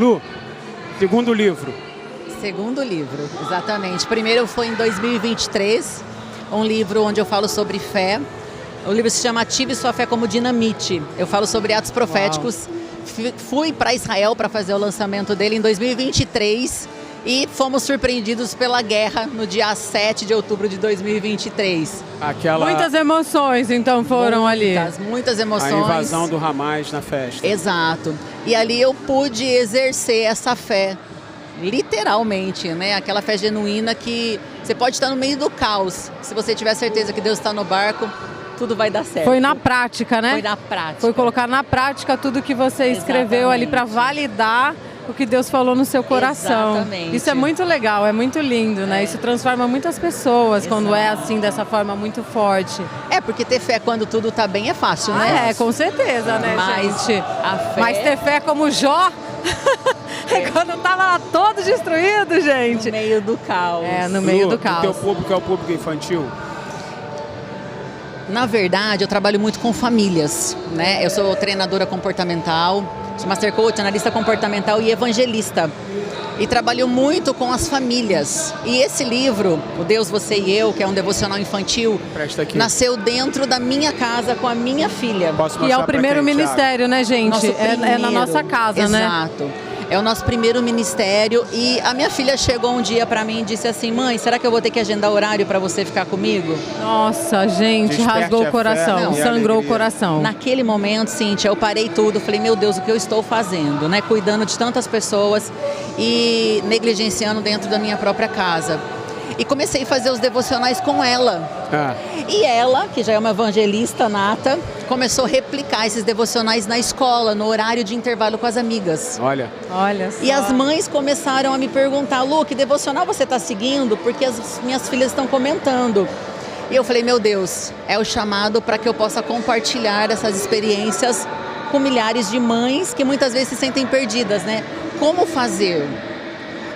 Lu, segundo livro. Segundo livro, exatamente. Primeiro foi em 2023, um livro onde eu falo sobre fé. O livro se chama Ative Sua Fé como Dinamite. Eu falo sobre atos proféticos. Fui para Israel para fazer o lançamento dele em 2023 e fomos surpreendidos pela guerra no dia 7 de outubro de 2023. Muitas emoções, então, foram ali. Muitas emoções. A invasão do Hamas na festa. Exato. E ali eu pude exercer essa fé, literalmente, né? Aquela fé genuína que você pode estar no meio do caos. Se você tiver certeza que Deus está no barco, tudo vai dar certo. Foi na prática, né? Foi na prática. Foi colocar na prática tudo que você escreveu ali para validar o que Deus falou no seu coração. Exatamente. Isso é muito legal, é muito lindo, né? Isso transforma muitas pessoas quando é assim, dessa forma muito forte. É, porque ter fé quando tudo tá bem é fácil, né? É, com certeza, né, Mas gente? a fé... Mas ter fé como Jó... É quando tava todo destruído, gente. No meio do caos. É, no meio do caos. O teu público é o público infantil? Na verdade, eu trabalho muito com famílias, né? Eu sou treinadora comportamental, sou master coach, analista comportamental e evangelista. E trabalho muito com as famílias. E esse livro, O Deus, Você e Eu, que é um devocional infantil, nasceu dentro da minha casa com a minha filha. E é o primeiro ministério, né, gente? É na nossa casa, né? Exato. É o nosso primeiro ministério e a minha filha chegou um dia pra mim e disse assim: mãe, será que eu vou ter que agendar horário pra você ficar comigo? Nossa, gente, Desperte rasgou o coração, Não, sangrou o coração. Naquele momento, Cíntia, eu parei tudo, falei, meu Deus, o que eu estou fazendo, né? Cuidando de tantas pessoas e negligenciando dentro da minha própria casa. E comecei a fazer os devocionais com ela. E ela, que já é uma evangelista nata, começou a replicar esses devocionais na escola, no horário de intervalo com as amigas. Olha só. E as mães começaram a me perguntar: Lu, que devocional você está seguindo? Porque as minhas filhas estão comentando. E eu falei, meu Deus, é o chamado para que eu possa compartilhar essas experiências com milhares de mães que muitas vezes se sentem perdidas, né? Como fazer?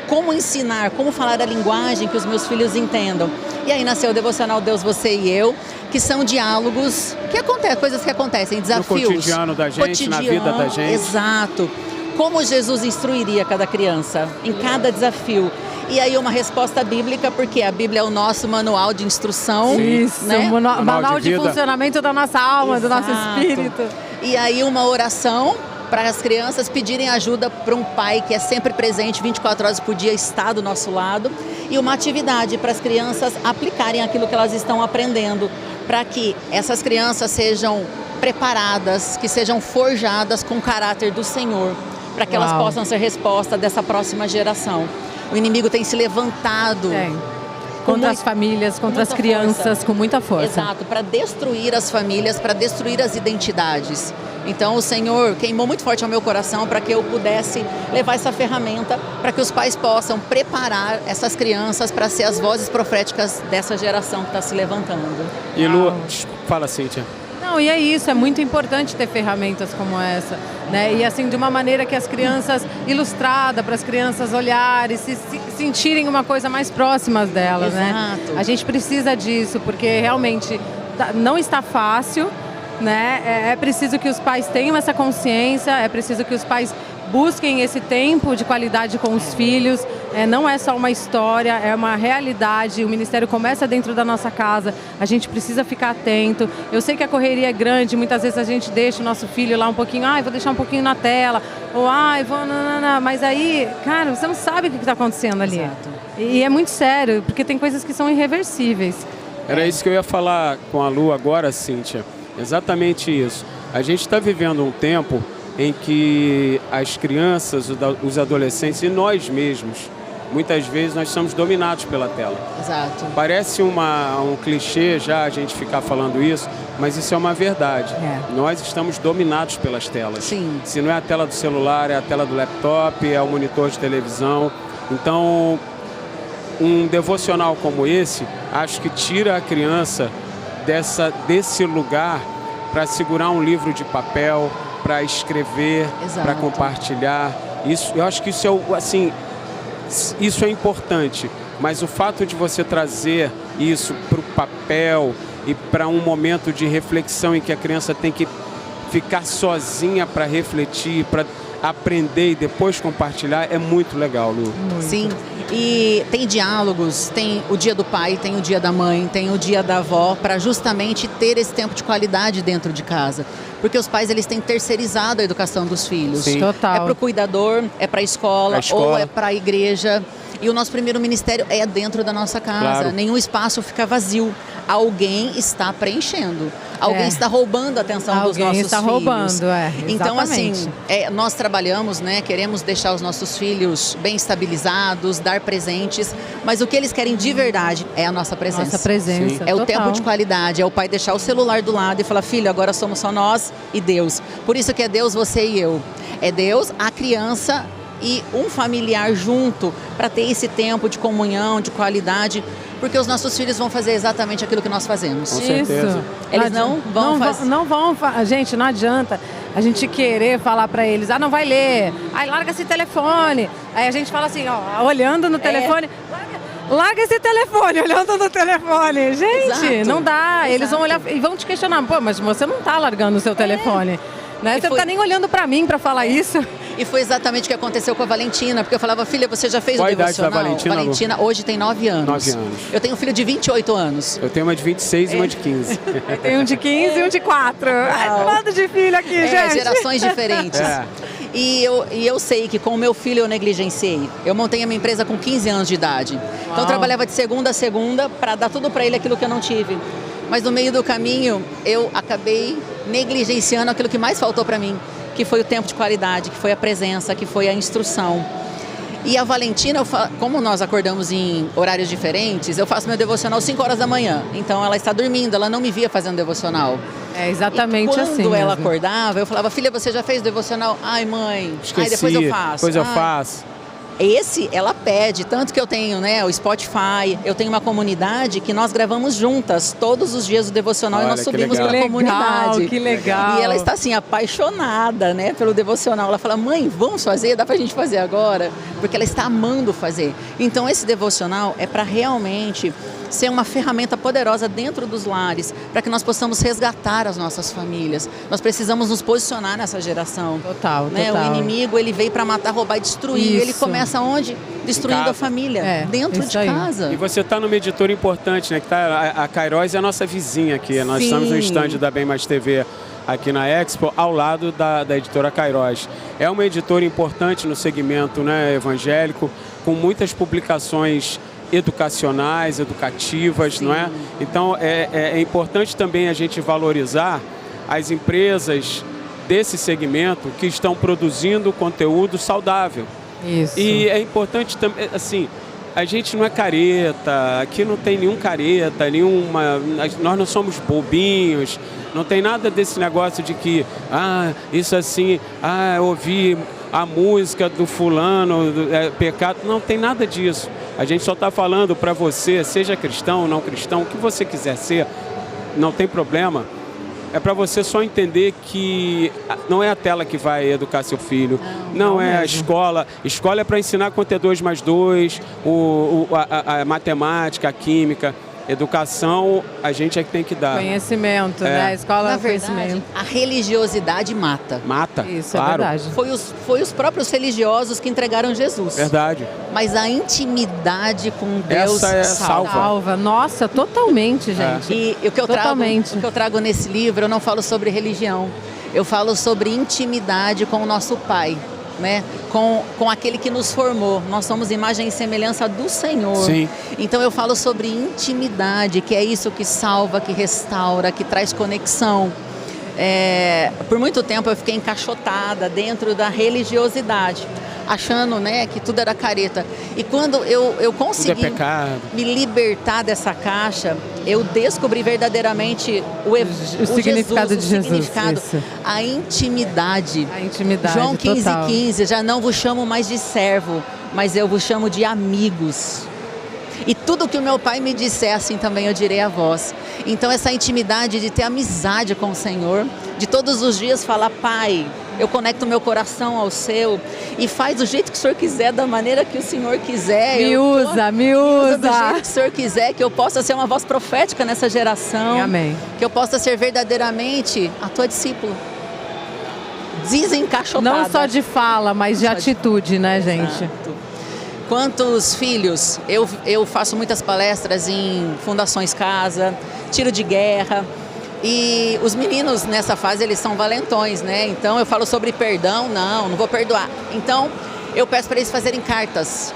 Como ensinar, como falar a linguagem que os meus filhos entendam. E aí nasceu o devocional Deus, Você e Eu, que são diálogos que acontecem, coisas que acontecem, desafios. No cotidiano da gente, na vida da gente. Exato. Como Jesus instruiria cada criança em cada desafio. E aí uma resposta bíblica, porque a Bíblia é o nosso manual de instrução. Isso, né? manual de funcionamento da nossa alma, do nosso espírito. E aí uma oração para as crianças pedirem ajuda para um pai que é sempre presente, 24 horas por dia, está do nosso lado. E uma atividade para as crianças aplicarem aquilo que elas estão aprendendo, para que essas crianças sejam preparadas, que sejam forjadas com o caráter do Senhor, para que elas possam ser resposta dessa próxima geração. O inimigo tem se levantado contra as famílias, contra as crianças, com muita força. Exato, para destruir as famílias, para destruir as identidades. Então o Senhor queimou muito forte ao meu coração para que eu pudesse levar essa ferramenta para que os pais possam preparar essas crianças para ser as vozes proféticas dessa geração que está se levantando. E Lu, fala, Cíntia. Não, e é isso, é muito importante ter ferramentas como essa, né? E assim, de uma maneira que as crianças, ilustrada para as crianças olharem, se sentirem uma coisa mais próximas delas, né? A gente precisa disso, porque realmente não está fácil, né? É preciso que os pais tenham essa consciência, é preciso que os pais busquem esse tempo de qualidade com os filhos. Não é só uma história, é uma realidade. O ministério começa dentro da nossa casa, a gente precisa ficar atento. Eu sei que a correria é grande, muitas vezes a gente deixa o nosso filho lá um pouquinho, vou deixar um pouquinho na tela, ou mas aí, cara, você não sabe o que está acontecendo ali. Exato. E é muito sério, porque tem coisas que são irreversíveis. Era isso que eu ia falar com a Lu agora, Cíntia. Exatamente isso. A gente está vivendo um tempo em que as crianças, os adolescentes e nós mesmos, muitas vezes nós somos dominados pela tela. Exato. Parece um clichê já a gente ficar falando isso, mas isso é uma verdade. Nós estamos dominados pelas telas. Sim. Se não é a tela do celular, é a tela do laptop, é o monitor de televisão. Então, um devocional como esse, acho que tira a criança desse lugar para segurar um livro de papel, para escrever, para compartilhar. Eu acho que isso é importante, mas o fato de você trazer isso para o papel e para um momento de reflexão em que a criança tem que ficar sozinha para refletir, para aprender e depois compartilhar é muito legal, Lu. Muito. Sim, e tem diálogos, tem o dia do pai, tem o dia da mãe, tem o dia da avó, para justamente ter esse tempo de qualidade dentro de casa. Porque os pais, eles têm terceirizado a educação dos filhos. Sim. Total. É para o cuidador, é para a escola, ou é para a igreja. E o nosso primeiro ministério é dentro da nossa casa. Claro. Nenhum espaço fica vazio. Alguém está preenchendo. Alguém está roubando a atenção dos nossos filhos. Alguém está roubando, Então, assim, exatamente. nós trabalhamos, né? Queremos deixar os nossos filhos bem estabilizados, dar presentes. Mas o que eles querem de verdade é a nossa presença. Nossa presença. Sim. É o total. tempo de qualidade, é o pai deixar o celular do lado e falar, filho, agora somos só nós e Deus. Por isso que é Deus, você e eu. É Deus, a criança e um familiar junto para ter esse tempo de comunhão, de qualidade, porque os nossos filhos vão fazer exatamente aquilo que nós fazemos. Com certeza. Isso. Eles não vão fazer. Gente, não adianta a gente querer falar pra eles, não vai ler, larga esse telefone. Aí a gente fala assim, ó, olhando no telefone, larga esse telefone, olhando no telefone. Gente, Exato. não dá. Eles Exato. vão olhar e vão te questionar, pô, mas você não tá largando o seu telefone. Né? Você não tá nem olhando pra mim pra falar isso. E foi exatamente o que aconteceu com a Valentina, porque eu falava, filha, você já fez Qual o a idade da devocional? Valentina, Lu? Valentina hoje tem 9 anos. 9 anos. Eu tenho um filho de 28 anos. Eu tenho uma de 26 e uma de 15. Tem um de 15 e um de 4. Lado de filho aqui, gente. Gerações diferentes. É. E eu sei que com o meu filho eu negligenciei. Eu montei a minha empresa com 15 anos de idade. Então eu trabalhava de segunda a segunda para dar tudo para ele aquilo que eu não tive. Mas no meio do caminho eu acabei negligenciando aquilo que mais faltou para mim, que foi o tempo de qualidade, que foi a presença, que foi a instrução. E a Valentina, como nós acordamos em horários diferentes, eu faço meu devocional 5 horas da manhã. Então ela está dormindo, ela não me via fazendo devocional. É exatamente assim. Quando ela mesmo. acordava, eu falava, filha, você já fez o devocional? Ai, mãe, Esqueci, depois eu faço. depois eu Ai. faço. Esse, ela pede, tanto que eu tenho, né, o Spotify, eu tenho uma comunidade que nós gravamos juntas todos os dias o devocional. Olha, e nós que subimos legal. para a comunidade. Que legal. E ela está assim, apaixonada, né, pelo devocional. Ela fala, mãe, vamos fazer? Dá pra gente fazer agora? Porque ela está amando fazer. Então esse devocional é para realmente ser uma ferramenta poderosa dentro dos lares, para que nós possamos resgatar as nossas famílias. Nós precisamos nos posicionar nessa geração. Total, Né? total. O inimigo, ele veio para matar, roubar e destruir. Isso. E ele começa onde? Destruindo casa. a família, É, dentro isso de aí. casa. E você está numa editora importante, né? Que tá, a Kairos é a nossa vizinha aqui. Nós Sim. estamos no estande da Bem Mais TV aqui na Expo, ao lado da editora Kairos. É uma editora importante no segmento, né, evangélico, com muitas publicações educacionais, educativas, não é? Então é importante também a gente valorizar as empresas desse segmento que estão produzindo conteúdo saudável. Isso. E é importante também, assim, a gente não é careta, aqui não tem nenhum careta, nós não somos bobinhos, não tem nada desse negócio de que, isso assim, ouvir a música do fulano, é pecado, não tem nada disso. A gente só está falando para você, seja cristão ou não cristão, o que você quiser ser, não tem problema. É para você só entender que não é a tela que vai educar seu filho, não é a escola. Escola é para ensinar quanto é 2 mais 2, a matemática, a química. Educação, a gente é que tem que dar. Conhecimento, né? A escola Na é verdade, conhecimento. a religiosidade mata. Mata, Isso, claro. é verdade. Foi os próprios religiosos que entregaram Jesus. Verdade. Mas a intimidade com Deus Essa é salva. Salva. Nossa, totalmente, gente. E o que Totalmente. o que eu trago nesse livro, eu não falo sobre religião. Eu falo sobre intimidade com o nosso Pai, né? Com aquele que nos formou. Nós somos imagem e semelhança do Senhor. Sim. Então eu falo sobre intimidade, que é isso que salva, que restaura, que traz conexão. Por muito tempo eu fiquei encaixotada dentro da religiosidade, achando, né, que tudo era careta. E quando eu consegui Tudo é pecado. me libertar dessa caixa, eu descobri verdadeiramente o significado de Jesus, significado, isso. a intimidade. A intimidade, João 15, total. 15, já não vos chamo mais de servo, mas eu vos chamo de amigos. E tudo que o meu pai me disser, assim também eu direi a vós. Então essa intimidade de ter amizade com o Senhor, de todos os dias falar, Pai, eu conecto meu coração ao seu e faz do jeito que o Senhor quiser, da maneira que o Senhor quiser. Me usa do jeito me que o Senhor quiser, que eu possa ser uma voz profética nessa geração. Amém. Que eu possa ser verdadeiramente a tua discípula. desencaixotada. Não só de fala, mas de atitude, né, gente? Exato. Quantos filhos? Eu faço muitas palestras em fundações casa, tiro de guerra. E os meninos nessa fase, eles são valentões, né? Então eu falo sobre perdão, não vou perdoar. Então eu peço para eles fazerem cartas,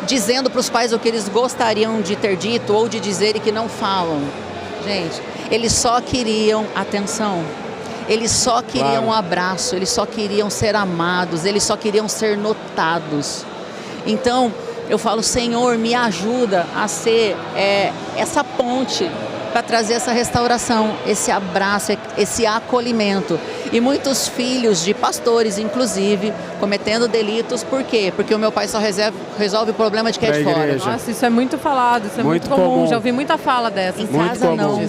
dizendo para os pais o que eles gostariam de ter dito ou de dizer e que não falam. Gente, eles só queriam atenção. Eles só queriam um abraço, eles só queriam ser amados, eles só queriam ser notados. Então, eu falo, Senhor, me ajuda a ser essa ponte para trazer essa restauração, esse abraço, esse acolhimento. E muitos filhos de pastores, inclusive, cometendo delitos. Por quê? Porque o meu pai só resolve o problema de quem é de fora. Nossa, isso é muito falado, isso é muito comum. Já ouvi muita fala dessa. Em casa não.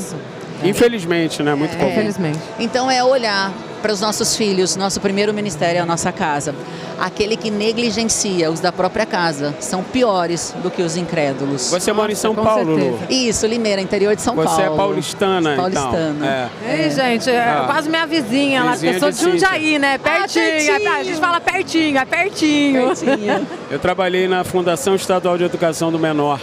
Infelizmente, né? Muito comum. Infelizmente. Então é olhar para os nossos filhos. Nosso primeiro ministério é a nossa casa. Aquele que negligencia os da própria casa são piores do que os incrédulos. Você mora em São Paulo, Lu? Isso, Limeira, interior de São Paulo. Você é paulistana, paulistana. Então. Ei, gente, quase minha vizinha lá. Eu sou de Jundiaí, né? Pertinho. A gente fala pertinho, é pertinho. Eu trabalhei na Fundação Estadual de Educação do Menor.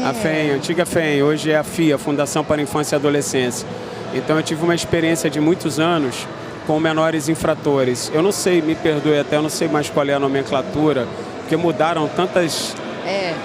A FEM, a antiga FEM, hoje é a FIA, Fundação para a Infância e Adolescência. Então eu tive uma experiência de muitos anos com menores infratores. Eu não sei, me perdoe até, eu não sei mais qual é a nomenclatura, porque mudaram tantas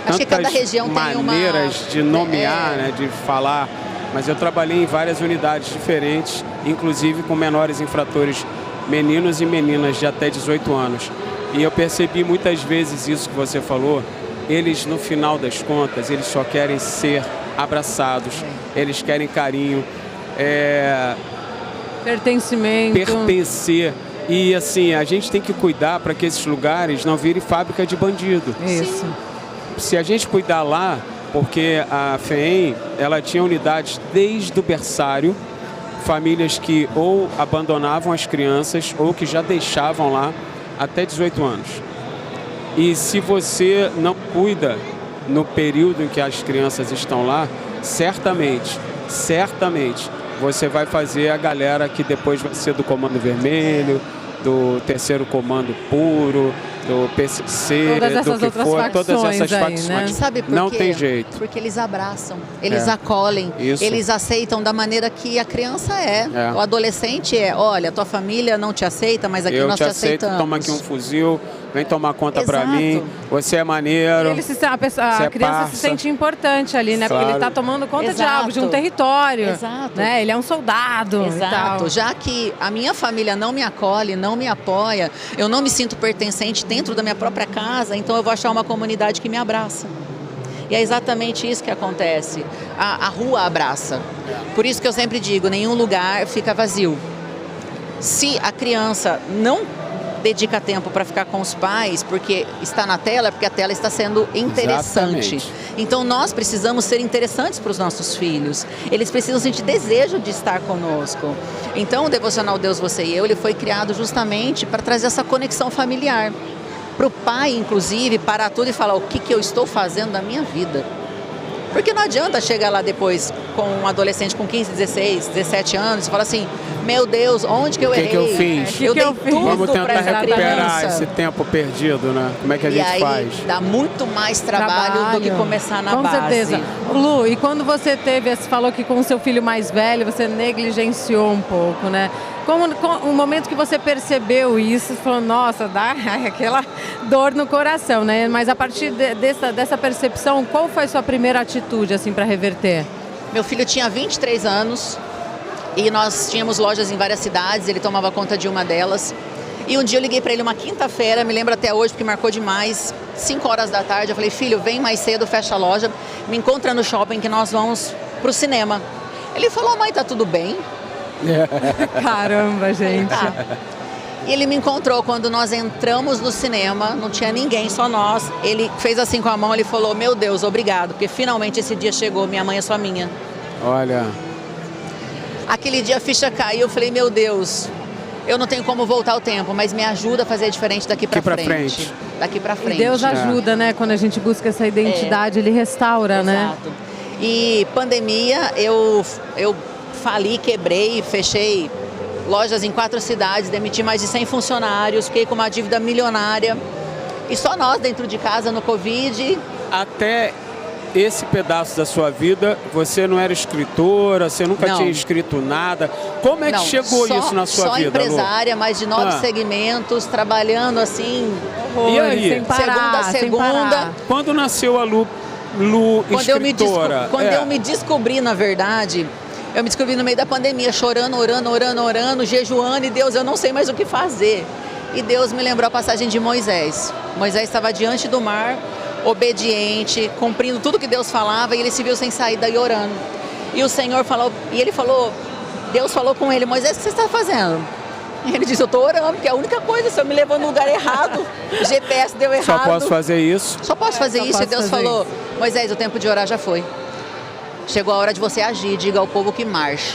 acho que cada região maneiras tem uma... de nomear, né, de falar. Mas eu trabalhei em várias unidades diferentes, inclusive com menores infratores, meninos e meninas de até 18 anos. E eu percebi muitas vezes isso que você falou. Eles, no final das contas, eles só querem ser abraçados, eles querem carinho, pertencimento. Pertencer. E assim, a gente tem que cuidar para que esses lugares não virem fábrica de bandido. Isso. Se a gente cuidar lá, porque a FEM, ela tinha unidades desde o berçário, famílias que ou abandonavam as crianças ou que já deixavam lá até 18 anos. E se você não cuida no período em que as crianças estão lá, certamente, você vai fazer a galera que depois vai ser do Comando Vermelho, do Terceiro Comando Puro, do PCC, do que for, todas essas facções. Né? Sabe por quê? Não tem jeito. Porque eles abraçam, eles acolhem, eles aceitam da maneira que a criança é. O adolescente olha, tua família não te aceita, mas aqui nós te aceitamos. Toma aqui um fuzil, vem tomar conta pra mim, você é maneiro. A criança se sente importante ali, né? Claro. Porque ele tá tomando conta de algo, de um território. Exato. Né? Ele é um soldado. Exato. Já que a minha família não me acolhe, não me apoia, eu não me sinto pertencente dentro da minha própria casa, então eu vou achar uma comunidade que me abraça. E é exatamente isso que acontece. A rua abraça. Por isso que eu sempre digo, nenhum lugar fica vazio. Se a criança não dedica tempo para ficar com os pais, porque está na tela, porque a tela está sendo interessante. Exatamente. Então nós precisamos ser interessantes para os nossos filhos. Eles precisam sentir desejo de estar conosco. Então o Devocional Deus, Você e Eu, ele foi criado justamente para trazer essa conexão familiar. Para o pai, inclusive, parar tudo e falar o que eu estou fazendo da minha vida. Porque não adianta chegar lá depois com um adolescente com 15, 16, 17 anos e falar assim, meu Deus, onde que eu errei? O que eu fiz? Eu dei tudo. Vamos tentar recuperar criança. esse tempo perdido, né? Como é que a gente faz? Dá muito mais trabalho do que começar na base. Com certeza. Lu, e quando você falou que com o seu filho mais velho, você negligenciou um pouco, né? O momento que você percebeu isso, você falou, nossa, dá aquela dor no coração, né? Mas a partir dessa percepção, qual foi a sua primeira atitude, assim, para reverter? Meu filho tinha 23 anos e nós tínhamos lojas em várias cidades, ele tomava conta de uma delas. E um dia eu liguei para ele uma quinta-feira, me lembro até hoje porque marcou demais, 5 horas da tarde. Eu falei, filho, vem mais cedo, fecha a loja, me encontra no shopping que nós vamos pro cinema. Ele falou, mãe, tá tudo bem? Caramba, gente. Tá. E ele me encontrou quando nós entramos no cinema, não tinha ninguém, só nós. Ele fez assim com a mão, ele falou, meu Deus, obrigado, porque finalmente esse dia chegou, minha mãe é só minha. Olha. Aquele dia a ficha caiu, eu falei, meu Deus, eu não tenho como voltar o tempo, mas me ajuda a fazer diferente daqui pra frente. Daqui pra frente. E Deus ajuda, né? Quando a gente busca essa identidade, Ele restaura, né? Exato. E pandemia, eu fali, quebrei, fechei lojas em 4 cidades, demiti mais de 100 funcionários, fiquei com uma dívida milionária. E só nós dentro de casa no Covid. Até esse pedaço da sua vida, você não era escritora, você nunca tinha escrito nada. Como é que chegou isso na sua vida, Só empresária, Lu? mais de 9 segmentos, trabalhando assim, e aí? Sem parar, segunda. Quando nasceu a Lu escritora? Quando eu me descobri, na verdade, eu me descobri no meio da pandemia, chorando, orando, jejuando, e Deus, eu não sei mais o que fazer. E Deus me lembrou a passagem de Moisés. Moisés estava diante do mar, obediente, cumprindo tudo que Deus falava, e ele se viu sem saída e orando. E o Senhor falou, Deus falou com ele: Moisés, o que você está fazendo? E ele disse: eu estou orando, porque é a única coisa, se eu me levou no lugar errado, o GPS deu errado. Só posso fazer isso? Só posso fazer isso. E Deus falou: Moisés, o tempo de orar já foi. Chegou a hora de você agir, diga ao povo que marche.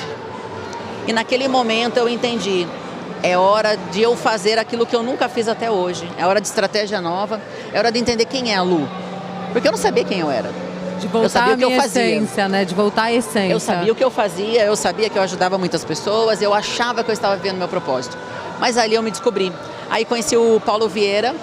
E naquele momento eu entendi, é hora de eu fazer aquilo que eu nunca fiz até hoje. É hora de estratégia nova, é hora de entender quem é a Lu. Porque eu não sabia quem eu era. De voltar à minha essência, né? De voltar à essência. Eu sabia o que eu fazia, eu sabia que eu ajudava muitas pessoas, eu achava que eu estava vivendo meu propósito. Mas ali eu me descobri. Aí conheci o Paulo Vieira,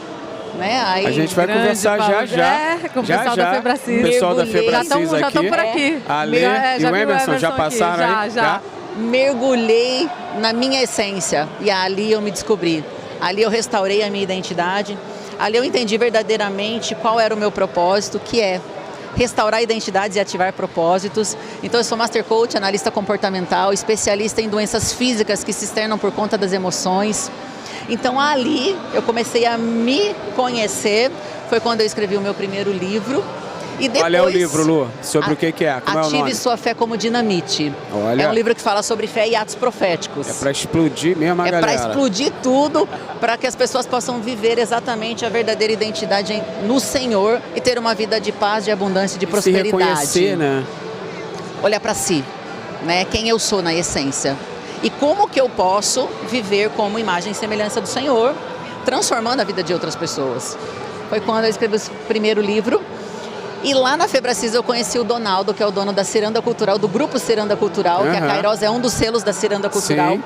né? Aí, a gente vai conversar já. Com o pessoal da Febracis. O pessoal da Febracis aqui. Já estão por aqui. A Lê e o Emerson já passaram aí? Já. Mergulhei na minha essência e ali eu me descobri. Ali eu restaurei a minha identidade. Ali eu entendi verdadeiramente qual era o meu propósito, que é restaurar identidades e ativar propósitos. Então eu sou Master Coach, analista comportamental, especialista em doenças físicas que se externam por conta das emoções. Então ali eu comecei a me conhecer, foi quando eu escrevi o meu primeiro livro. E depois, olha o livro, Lu, sobre o que é, como é o nome? Ative Sua Fé como Dinamite. Olha. É um livro que fala sobre fé e atos proféticos. É para explodir mesmo a galera. É para explodir tudo, para que as pessoas possam viver exatamente a verdadeira identidade no Senhor e ter uma vida de paz, de abundância, de prosperidade. Se reconhecer, né? Olhar para si, né? Quem eu sou na essência. E como que eu posso viver como imagem e semelhança do Senhor, transformando a vida de outras pessoas. Foi quando eu escrevi o primeiro livro. E lá na Febracis eu conheci o Donaldo, que é o dono da Ciranda Cultural, do grupo Ciranda Cultural, que a Kairos é um dos selos da Ciranda Cultural,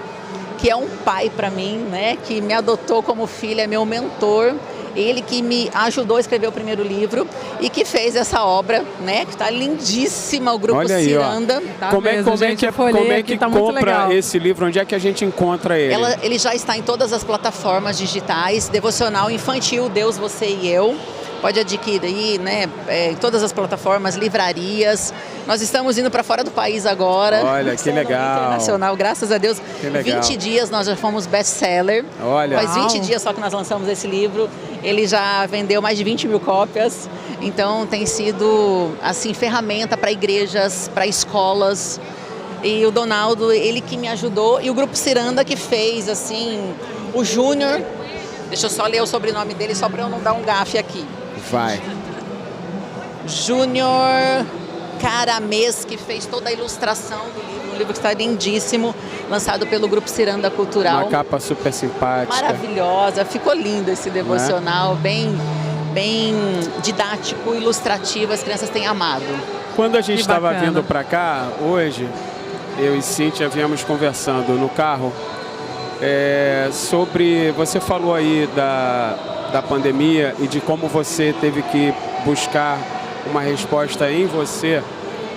que é um pai para mim, né, que me adotou como filha, é meu mentor, ele que me ajudou a escrever o primeiro livro e que fez essa obra, né, que está lindíssima, o grupo olha aí, Ciranda. Tá como é que tá compra esse livro? Onde é que a gente encontra ele? Ele já está em todas as plataformas digitais, devocional infantil, Deus, Você e Eu. Pode adquirir, né, em todas as plataformas, livrarias. Nós estamos indo para fora do país agora. Olha, que legal. Internacional, graças a Deus. Que legal. 20 dias nós já fomos best-seller. Olha. Faz 20 dias só que nós lançamos esse livro. Ele já vendeu mais de 20 mil cópias. Então tem sido, assim, ferramenta para igrejas, para escolas. E o Donaldo, ele que me ajudou. E o Grupo Ciranda que fez, assim, o Júnior. Deixa eu só ler o sobrenome dele, só para eu não dar um gafe aqui. Vai. Júnior Caramês, que fez toda a ilustração do livro, um livro que está lindíssimo, lançado pelo Grupo Ciranda Cultural. Uma capa super simpática. Maravilhosa, ficou lindo esse devocional, bem didático, ilustrativo, as crianças têm amado. Quando a gente estava vindo para cá, hoje, eu e Cíntia viemos conversando no carro, sobre, você falou aí da pandemia e de como você teve que buscar uma resposta em você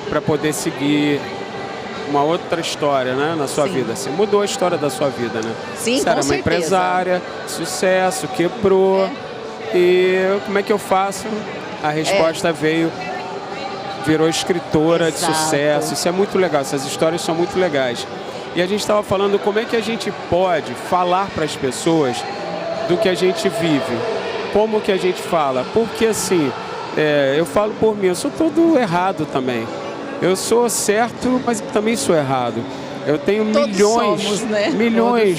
para poder seguir uma outra história, né, na sua vida. Você mudou a história da sua vida, né? Sim, você era uma empresária, sucesso, quebrou. E como é que eu faço? A resposta virou escritora de sucesso. Isso é muito legal, essas histórias são muito legais. E a gente estava falando como é que a gente pode falar para as pessoas do que a gente vive. Como que a gente fala? Porque assim, eu falo por mim, eu sou todo errado também. Eu sou certo, mas também sou errado. Eu tenho milhões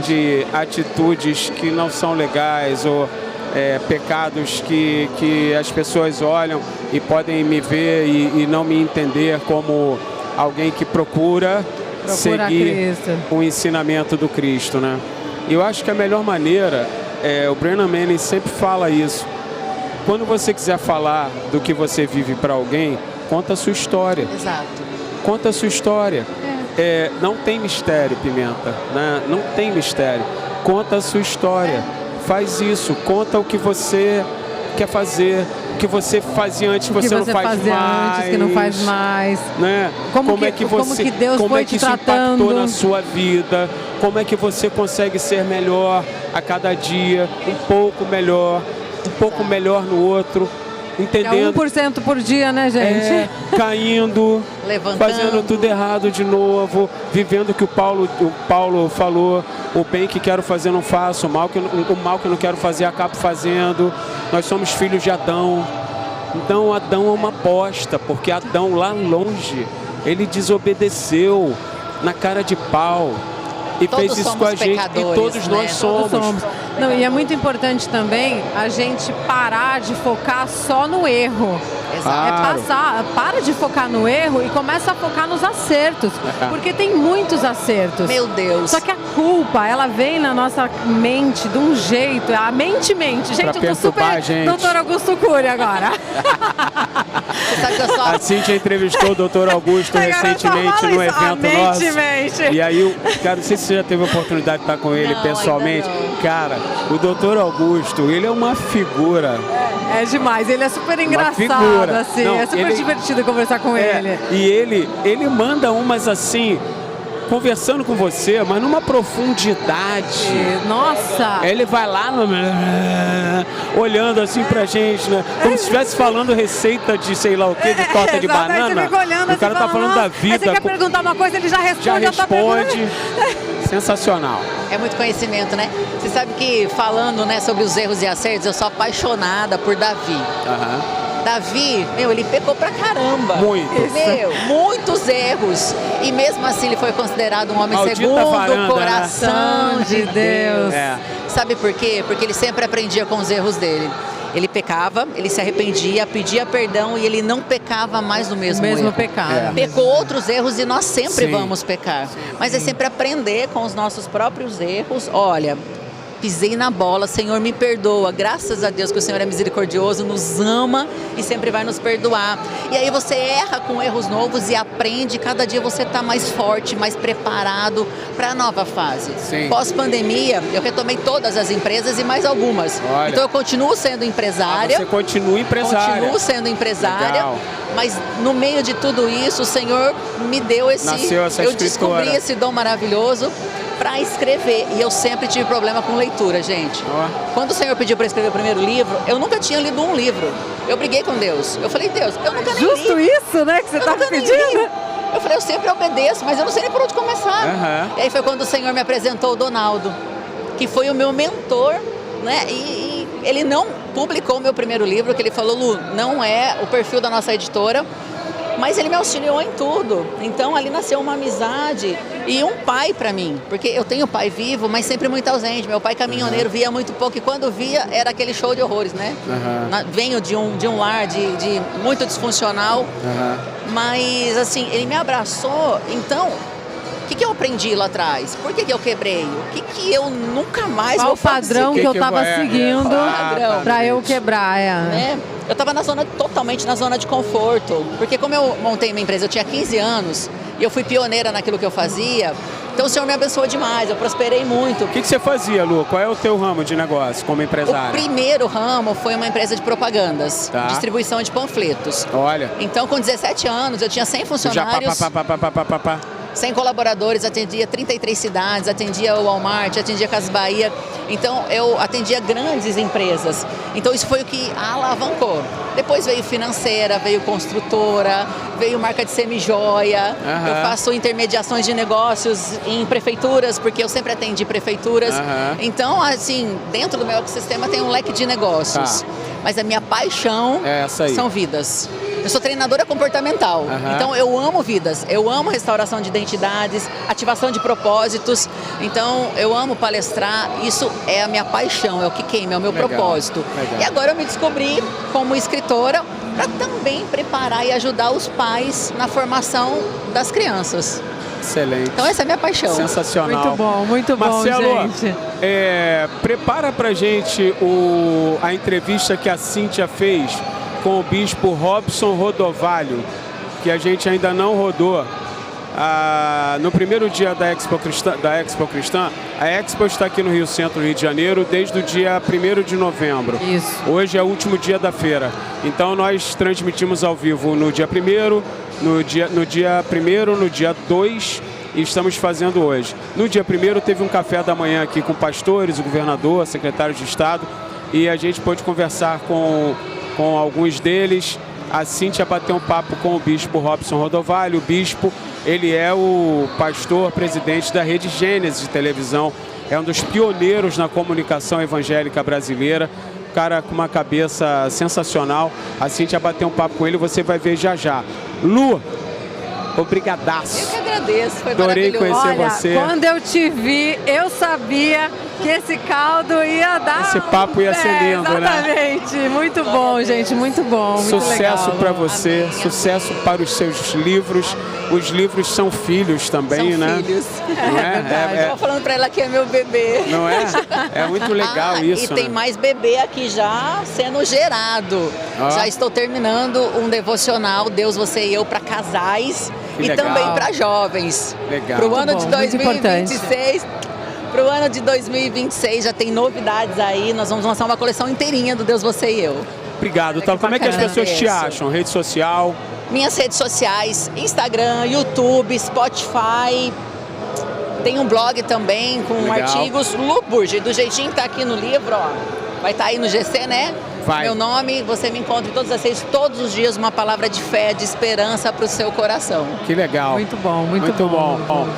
de atitudes que não são legais ou pecados que as pessoas olham e podem me ver e não me entender como alguém que procura seguir o ensinamento do Cristo, né? Eu acho que a melhor maneira, o Brennan Manning sempre fala isso. Quando você quiser falar do que você vive para alguém, conta a sua história. Exato. Conta a sua história. não tem mistério, Pimenta, né? Não tem mistério. Conta a sua história. Faz isso. Conta o que você quer fazer. O que você fazia antes, você não faz mais. Antes, que não faz mais. Né? Como que Deus foi te tratando? Impactou na sua vida? Como é que você consegue ser melhor a cada dia? Um pouco melhor no outro. Entendendo. 1% por dia, né, gente? Caindo, levantando, fazendo tudo errado de novo, vivendo o que o Paulo falou, o bem que quero fazer não faço, o mal que não quero fazer acabo fazendo. Nós somos filhos de Adão. Então Adão é uma bosta, porque Adão lá longe, ele desobedeceu na cara de pau. E todos fez isso com a gente, e todos nós somos. Não, e é muito importante também a gente parar de focar só no erro. Claro. Para de focar no erro e começa a focar nos acertos, porque tem muitos acertos. Meu Deus. Só que a culpa, ela vem na nossa mente de um jeito, a mente. Gente, eu tô super Dr. Augusto Cury agora. Você sabe que eu sou... A Cíntia entrevistou o Dr. Augusto recentemente no evento nosso. E aí, cara, não sei se você já teve a oportunidade de estar com ele pessoalmente. Cara, o Dr. Augusto, ele é uma figura. É demais, ele é super engraçado, assim, é super divertido conversar com ele. E ele manda umas assim, conversando com você, mas numa profundidade. Nossa! Ele vai lá, olhando assim pra gente, né? Como se estivesse falando receita de sei lá o que, de torta de banana. Olhando, o cara tá falando da vida. Aí você quer perguntar uma coisa, ele já responde. Sensacional. É muito conhecimento, né? Você sabe que falando, né, sobre os erros e acertos, eu sou apaixonada por Davi. Davi, ele pecou pra caramba. Muitos erros. E mesmo assim ele foi considerado um homem segundo o coração de Deus. Sabe por quê? Porque ele sempre aprendia com os erros dele. Ele pecava, ele se arrependia, pedia perdão e ele não pecava mais no mesmo erro. pecado. Pecou outros erros e nós sempre vamos pecar. Mas é sempre aprender com os nossos próprios erros. Olha, pisei na bola, Senhor, me perdoa. Graças a Deus que o Senhor é misericordioso, nos ama e sempre vai nos perdoar. E aí você erra com erros novos e aprende. Cada dia você está mais forte, mais preparado para a nova fase. Pós-pandemia, eu retomei todas as empresas e mais algumas. Olha. Então eu continuo sendo empresária. Você continua empresária. Continuo sendo empresária. Legal. Mas no meio de tudo isso, o Senhor me deu esse... Nasceu essa eu escritora. descobri esse dom maravilhoso para escrever. E eu sempre tive problema com leitura, gente. Quando o Senhor pediu para escrever o primeiro livro, eu nunca tinha lido um livro. Eu briguei com Deus. Eu falei, Deus, eu nunca nem li. Justo isso, né, que você tá pedindo? Eu falei, eu sempre obedeço, mas eu não sei nem por onde começar. E aí foi quando o Senhor me apresentou o Donaldo, que foi o meu mentor, né? E ele não publicou o meu primeiro livro, que ele falou, Lu, não é o perfil da nossa editora, mas ele me auxiliou em tudo. Então ali nasceu uma amizade e um pai para mim, porque eu tenho pai vivo, mas sempre muito ausente. Meu pai caminhoneiro via muito pouco e quando via era aquele show de horrores, né? Venho de um lar de muito disfuncional, mas assim, ele me abraçou. Então, o que eu aprendi lá atrás? Por que eu quebrei? O que eu nunca mais vou fazer? Qual o padrão que eu estava seguindo para eu quebrar? Eu estava totalmente na zona de conforto, porque como eu montei minha empresa, eu tinha 15 anos e eu fui pioneira naquilo que eu fazia, então o Senhor me abençoou demais, eu prosperei muito. O que você fazia, Lu? Qual é o teu ramo de negócio como empresária? O primeiro ramo foi uma empresa de propagandas, distribuição de panfletos. Olha. Então com 17 anos eu tinha 100 funcionários. 100 colaboradores, atendia 33 cidades, atendia o Walmart, atendia Casas Bahia. Então, eu atendia grandes empresas. Então, isso foi o que alavancou. Depois veio financeira, veio construtora, veio marca de semijoia. Eu faço intermediações de negócios em prefeituras, porque eu sempre atendi prefeituras. Então, assim, dentro do meu ecossistema tem um leque de negócios. Mas a minha paixão são vidas. Eu sou treinadora comportamental, então eu amo vidas, eu amo restauração de identidades, ativação de propósitos, então eu amo palestrar, isso é a minha paixão, é o que queima, é o meu propósito. E agora eu me descobri como escritora para também preparar e ajudar os pais na formação das crianças. Excelente. Então essa é a minha paixão. Sensacional. Muito bom, Marcelo, gente. Prepara pra gente a entrevista que a Cíntia fez com o bispo Robson Rodovalho, que a gente ainda não rodou. no primeiro dia da Expo Cristã, a Expo está aqui no Rio Centro, Rio de Janeiro, desde o dia 1º de novembro. Isso. Hoje é o último dia da feira. Então nós transmitimos ao vivo no dia 1º, no dia 2 e estamos fazendo hoje. No dia 1º teve um café da manhã aqui com pastores, o governador, secretário de Estado, e a gente pôde conversar com alguns deles. A Cíntia bateu um papo com o bispo Robson Rodovalho. O bispo, ele é o pastor presidente da Rede Gênesis de televisão, é um dos pioneiros na comunicação evangélica brasileira, cara com uma cabeça sensacional. A Cíntia bateu um papo com ele, você vai ver já já. Lu, obrigadaço. Eu que agradeço, foi Adorei maravilhoso. conhecer você. Quando eu te vi, eu sabia que esse caldo ia dar... Esse papo ia ser lindo, exatamente. né? Muito bom, gente, muito bom. Sucesso para você, Amém. Sucesso para os seus livros. Os livros são filhos também, São né? filhos. Não é? Eu tava falando pra ela que é meu bebê. Não é? É muito legal isso, E tem né? mais bebê aqui já sendo gerado. Já estou terminando um devocional, Deus, Você e Eu, para casais Que e legal. também para jovens. Legal. Para o ano Muito de bom, muito 2026. Para o ano de 2026 já tem novidades aí. Nós vamos lançar uma coleção inteirinha do Deus, Você e Eu. Obrigado. Então, como é que as pessoas te Agradeço. acham? Rede social? Minhas redes sociais, Instagram, YouTube, Spotify. Tem um blog também com Legal. artigos. Lu Burge, do jeitinho que tá aqui no livro, ó. Vai estar aí no GC, né? Vai. Meu nome, você me encontra em todas as redes, todos os dias, uma palavra de fé, de esperança para o seu coração. Que legal. Muito bom, muito Muito bom. bom.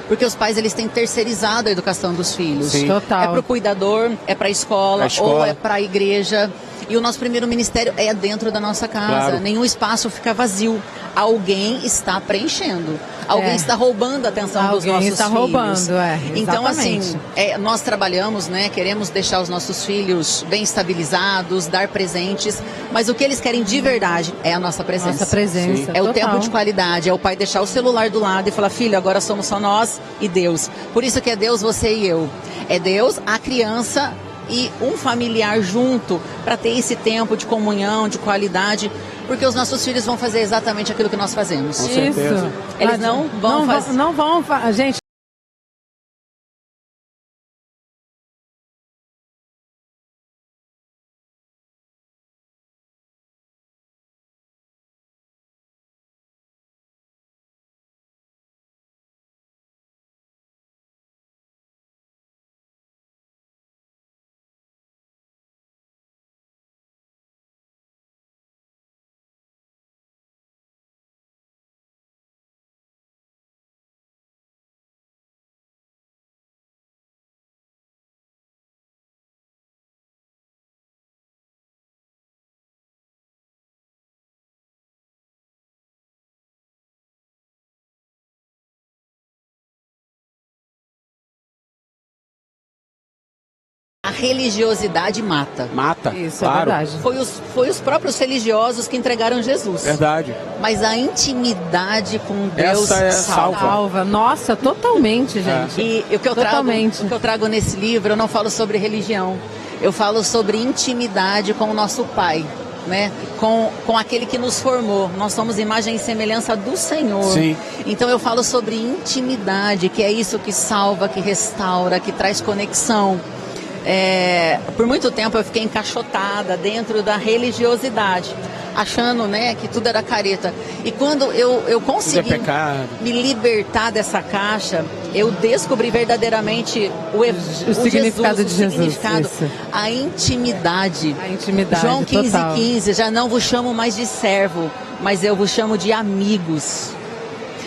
Porque os pais, eles têm terceirizado a educação dos filhos. Sim. Total. É para o cuidador, é para a escola, ou é para a igreja. E o nosso primeiro ministério é dentro da nossa casa. Claro. Nenhum espaço fica vazio. Alguém está preenchendo. Alguém está roubando a atenção dos nossos Alguém está filhos. roubando, Então, exatamente. assim, nós trabalhamos, né? Queremos deixar os nossos filhos bem estabilizados, dar presentes. Mas o que eles querem de verdade é a nossa presença. Nossa presença. É o total. tempo de qualidade, é o pai deixar o celular do lado e falar, filho, agora somos só nós e Deus. Por isso que é Deus, você e eu. É Deus, a criança e um familiar junto para ter esse tempo de comunhão, de qualidade, porque os nossos filhos vão fazer exatamente aquilo que nós fazemos. Com certeza. Isso. Eles não vão fazer. Não vão, gente. A religiosidade mata. Mata, Isso, claro. é verdade. Foi os próprios religiosos que entregaram Jesus. Verdade. Mas a intimidade com Deus Essa é salva. Salva. Nossa, totalmente, gente. E o que Totalmente. o que eu trago nesse livro, eu não falo sobre religião. Eu falo sobre intimidade com o nosso Pai, né? Com aquele que nos formou. Nós somos imagem e semelhança do Senhor. Sim. Então eu falo sobre intimidade, que é isso que salva, que restaura, que traz conexão. Por muito tempo eu fiquei encaixotada dentro da religiosidade, achando, né, que tudo era careta. E quando eu consegui me libertar dessa caixa, eu descobri verdadeiramente o significado de Jesus. Significado, Isso. a intimidade. A intimidade, João 15, total. 15, já não vos chamo mais de servo, mas eu vos chamo de amigos.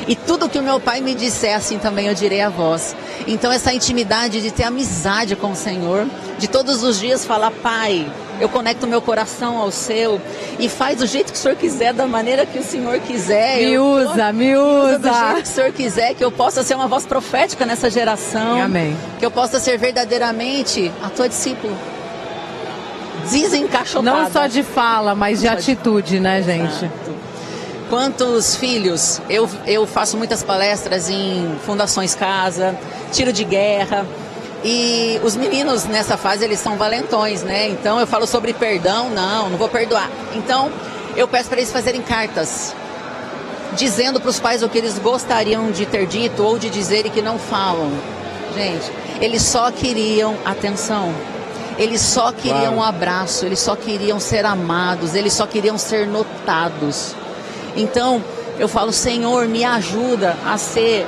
E tudo que o meu pai me disser, assim também eu direi a vós. Então essa intimidade de ter amizade com o Senhor, de todos os dias falar, Pai, eu conecto meu coração ao seu e faz do jeito que o Senhor quiser, da maneira que o Senhor quiser. Me usa do jeito que o me Senhor quiser, que eu possa ser uma voz profética nessa geração. Amém. Que eu possa ser verdadeiramente a tua discípula. Desencaixotada. Não só de fala, mas de atitude, né, gente? Quantos filhos? Eu faço muitas palestras em fundações casa, tiro de guerra. E os meninos nessa fase, eles são valentões, né? Então eu falo sobre perdão, não vou perdoar. Então eu peço para eles fazerem cartas, dizendo para os pais o que eles gostariam de ter dito ou de dizer e que não falam. Gente, eles só queriam atenção. Eles só queriam um abraço, eles só queriam ser amados, eles só queriam ser notados. Então, eu falo, Senhor, me ajuda a ser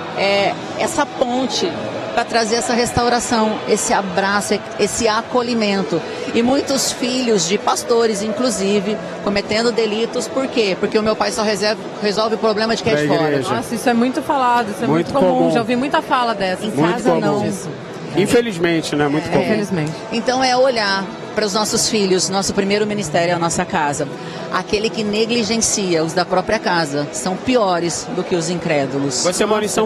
essa ponte para trazer essa restauração, esse abraço, esse acolhimento. E muitos filhos de pastores, inclusive, cometendo delitos. Por quê? Porque o meu pai só resolve o problema de quem é de fora. Nossa, isso é muito falado, isso é muito comum. Já ouvi muita fala dessa. Em casa não. Infelizmente, né? Muito comum. Infelizmente. Então é olhar para os nossos filhos, nosso primeiro ministério é a nossa casa. Aquele que negligencia os da própria casa são piores do que os incrédulos. Você mora em São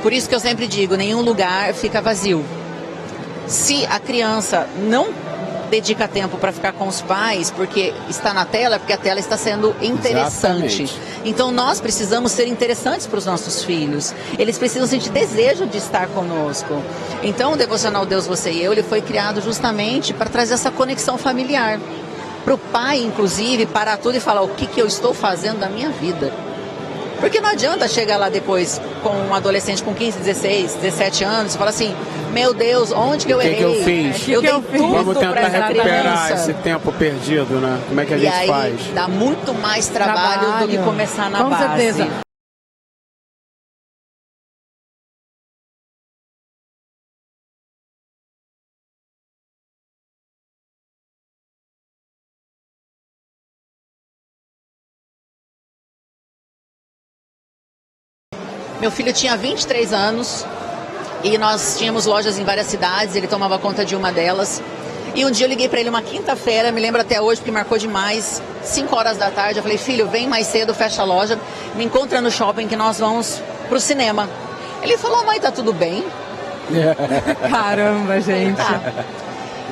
Por isso que eu sempre digo, nenhum lugar fica vazio. Se a criança não dedica tempo para ficar com os pais, porque está na tela, porque a tela está sendo interessante. Exatamente. Então nós precisamos ser interessantes para os nossos filhos. Eles precisam sentir desejo de estar conosco. Então o Devocional Deus, Você e Eu, ele foi criado justamente para trazer essa conexão familiar. Para o pai, inclusive, parar tudo e falar o que eu estou fazendo da minha vida. Porque não adianta chegar lá depois com um adolescente com 15, 16, 17 anos e falar assim, meu Deus, onde que eu errei? O que eu fiz? Eu dei tudo Vamos tentar pra essa recuperar criança. esse tempo perdido, né? Como é que a E gente aí faz? dá muito mais trabalho do que começar na Com base. certeza. Meu filho tinha 23 anos e nós tínhamos lojas em várias cidades, ele tomava conta de uma delas. E um dia eu liguei para ele uma quinta-feira, me lembro até hoje porque marcou demais, 5 horas da tarde. Eu falei, filho, vem mais cedo, fecha a loja, me encontra no shopping que nós vamos pro cinema. Ele falou, mãe, tá tudo bem? Caramba, gente. Tá.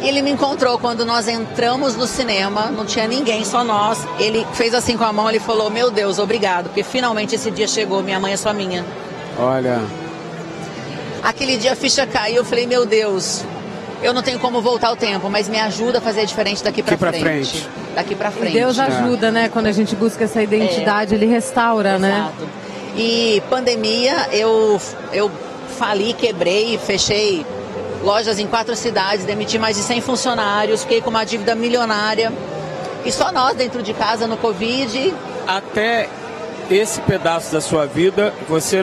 E ele me encontrou quando nós entramos no cinema, não tinha ninguém, só nós. Ele fez assim com a mão, ele falou, meu Deus, obrigado, porque finalmente esse dia chegou, minha mãe é só minha. Olha, Aquele dia a ficha caiu, eu falei, meu Deus, eu não tenho como voltar o tempo, mas me ajuda a fazer diferente daqui pra frente. Daqui pra E frente. Deus ajuda, né? Quando a gente busca essa identidade, Ele restaura, né? Exato. E pandemia, eu fali, quebrei, fechei lojas em 4 cidades, demiti mais de 100 funcionários, fiquei com uma dívida milionária. E só nós dentro de casa no Covid. até esse pedaço da sua vida, você